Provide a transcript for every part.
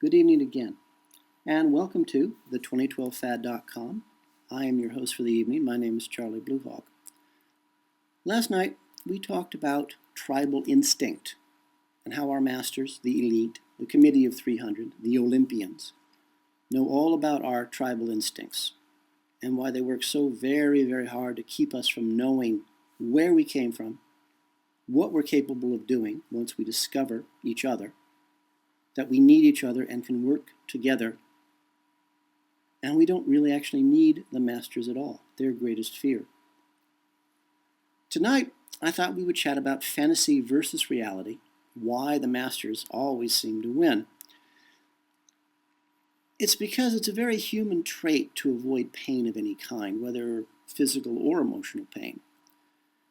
Good evening again, and welcome to the 2012fad.com. I am your host for the evening. My name is Charlie Bluehawk. Last night, we talked about tribal instinct and how our masters, the elite, the Committee of 300, the Olympians, know all about our tribal instincts and why they work so very, very hard to keep us from knowing where we came from, what we're capable of doing once we discover each other, that we need each other and can work together, and we don't really actually need the masters at all, their greatest fear. Tonight, I thought we would chat about fantasy versus reality, why the masters always seem to win. It's because it's a very human trait to avoid pain of any kind, whether physical or emotional pain.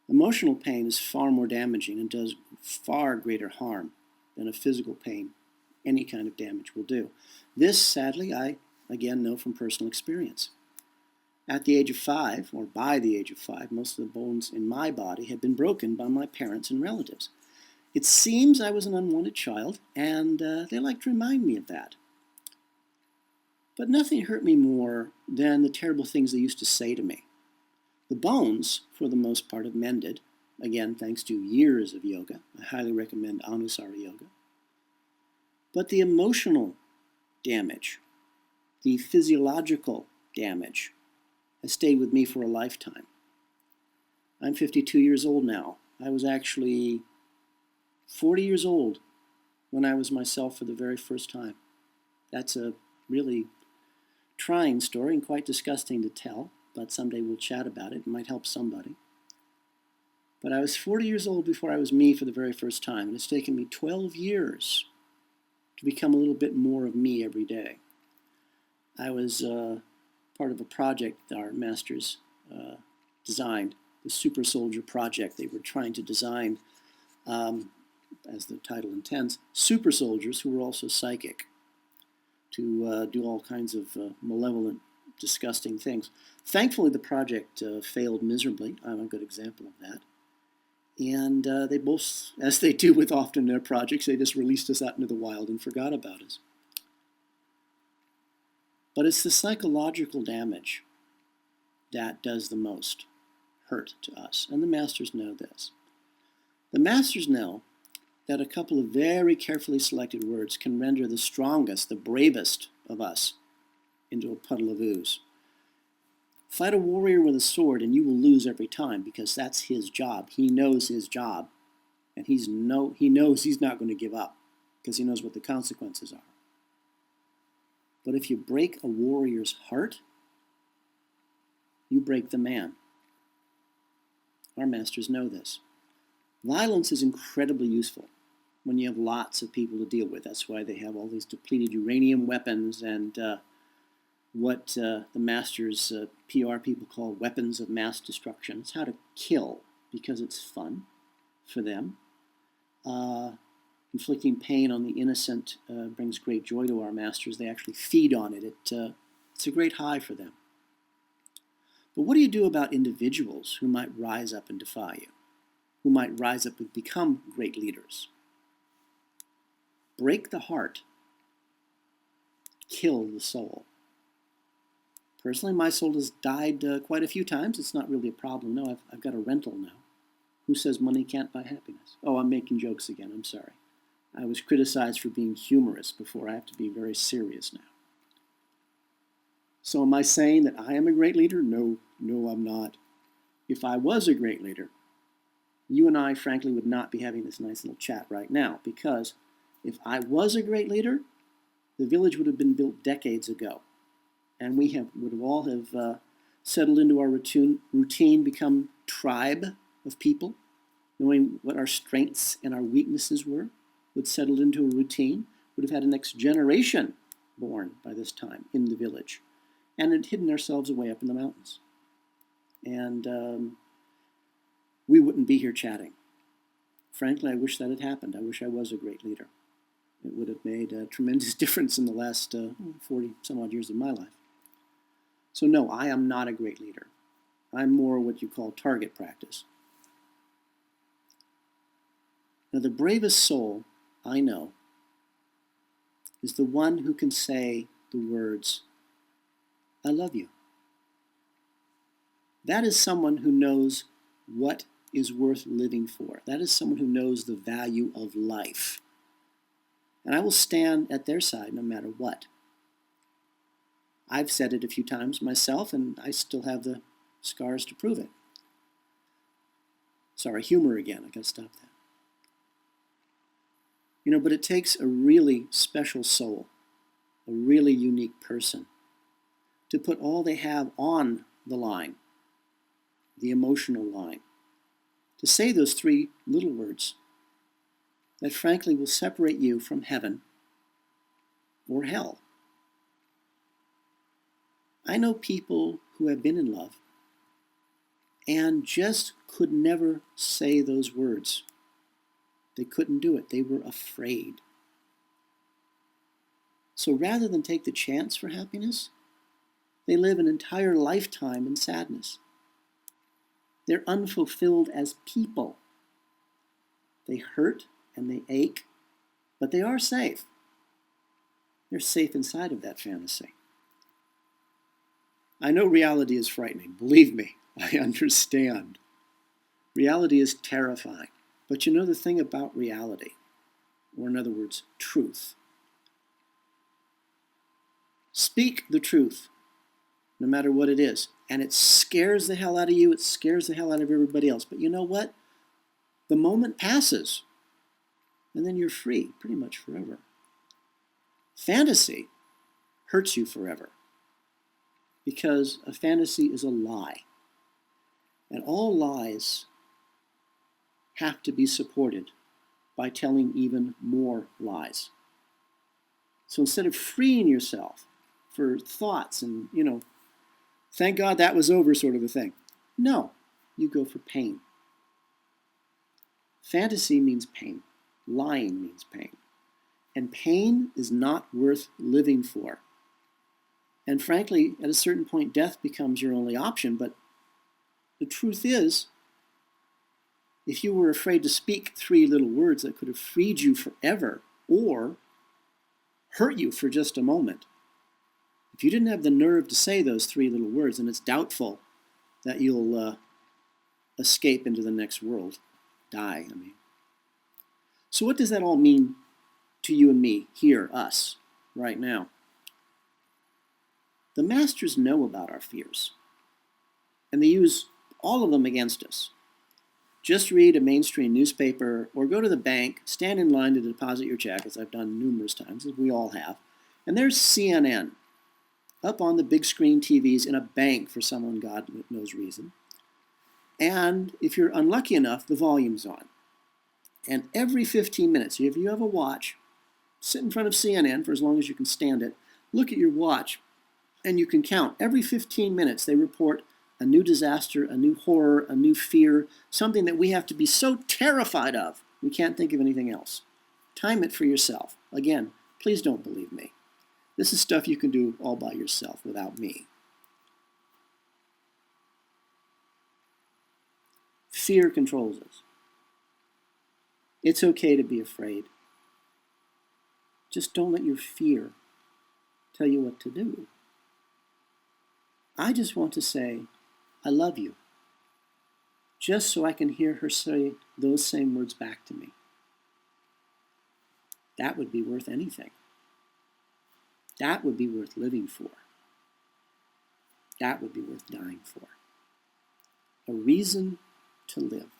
Emotional pain is far more damaging and does far greater harm than a physical pain any kind of damage will do. This, sadly, I again know from personal experience. At the age of 5, or by the age of 5, most of the bones in my body had been broken by my parents and relatives. It seems I was an unwanted child, and they like to remind me of that. But nothing hurt me more than the terrible things they used to say to me. The bones, for the most part, have mended, again thanks to years of yoga. I highly recommend Anusara Yoga. But the emotional damage, the physiological damage, has stayed with me for a lifetime. I'm 52 years old now. I was actually 40 years old when I was myself for the very first time. That's a really trying story and quite disgusting to tell, but someday we'll chat about it. It might help somebody. But I was 40 years old before I was me for the very first time, and it's taken me 12 years to become a little bit more of me every day. I was part of a project that our masters designed, the Super Soldier Project. They were trying to design, as the title intends, super soldiers who were also psychic, to do all kinds of malevolent, disgusting things. Thankfully, the project failed miserably. I'm a good example of that. And they both, as they do with often their projects, they just released us out into the wild and forgot about us. But it's the psychological damage that does the most hurt to us, and the masters know this. The masters know that a couple of very carefully selected words can render the strongest, the bravest of us into a puddle of ooze. Fight a warrior with a sword and you will lose every time, because that's his job. He knows his job, and he knows he's not going to give up because he knows what the consequences are. But if you break a warrior's heart, you break the man. Our masters know this. Violence is incredibly useful when you have lots of people to deal with. That's why they have all these depleted uranium weapons and what the masters' PR people call weapons of mass destruction. It's how to kill because it's fun for them. Inflicting pain on the innocent brings great joy to our masters. They actually feed on it. It's a great high for them. But what do you do about individuals who might rise up and defy you, who might rise up and become great leaders? Break the heart, kill the soul. Personally, my soul has died quite a few times. It's not really a problem. No, I've got a rental now. Who says money can't buy happiness? Oh, I'm making jokes again. I'm sorry. I was criticized for being humorous before. I have to be very serious now. So am I saying that I am a great leader? No, I'm not. If I was a great leader, you and I, frankly, would not be having this nice little chat right now, because if I was a great leader, the village would have been built decades ago. And we would all have settled into our routine, become tribe of people, knowing what our strengths and our weaknesses were, would settle into a routine, would have had a next generation born by this time in the village, and had hidden ourselves away up in the mountains. And we wouldn't be here chatting. Frankly, I wish that had happened. I wish I was a great leader. It would have made a tremendous difference in the last 40 some odd years of my life. So no, I am not a great leader. I'm more what you call target practice. Now, the bravest soul I know is the one who can say the words, I love you. That is someone who knows what is worth living for. That is someone who knows the value of life. And I will stand at their side no matter what. I've said it a few times myself, and I still have the scars to prove it. Sorry, humor again. I gotta stop that. But it takes a really special soul, a really unique person, to put all they have on the line, the emotional line, to say those three little words that frankly will separate you from heaven or hell. I know people who have been in love and just could never say those words. They couldn't do it. They were afraid. So rather than take the chance for happiness, they live an entire lifetime in sadness. They're unfulfilled as people. They hurt and they ache, but they are safe. They're safe inside of that fantasy. I know reality is frightening. Believe me, I understand. Reality is terrifying. But the thing about reality, or in other words, truth. Speak the truth, no matter what it is. And it scares the hell out of you. It scares the hell out of everybody else. But you know what? The moment passes, and then you're free, pretty much forever. Fantasy hurts you forever, because a fantasy is a lie. And all lies have to be supported by telling even more lies. So instead of freeing yourself for thoughts and, thank God that was over sort of a thing, no, you go for pain. Fantasy means pain. Lying means pain. And pain is not worth living for. And frankly, at a certain point, death becomes your only option. But the truth is, if you were afraid to speak three little words that could have freed you forever or hurt you for just a moment, if you didn't have the nerve to say those three little words, then it's doubtful that you'll escape into the next world. Die, I mean. So what does that all mean to you and me, here, us, right now? The masters know about our fears, and they use all of them against us. Just read a mainstream newspaper or go to the bank, stand in line to deposit your check, as I've done numerous times, as we all have, and there's CNN up on the big screen TVs in a bank for some God knows reason. And if you're unlucky enough, the volume's on. And every 15 minutes, if you have a watch, sit in front of CNN for as long as you can stand it, look at your watch, and you can count. Every 15 minutes, they report a new disaster, a new horror, a new fear, something that we have to be so terrified of, we can't think of anything else. Time it for yourself. Again, please don't believe me. This is stuff you can do all by yourself without me. Fear controls us. It's okay to be afraid. Just don't let your fear tell you what to do. I just want to say, I love you, just so I can hear her say those same words back to me. That would be worth anything. That would be worth living for. That would be worth dying for. A reason to live.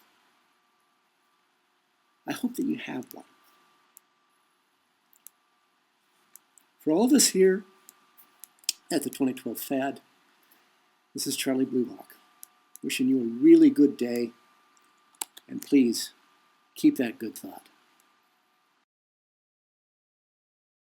I hope that you have one. For all of us here at the 2012 Fad, this is Charlie Bluehawk, wishing you a really good day, and please keep that good thought.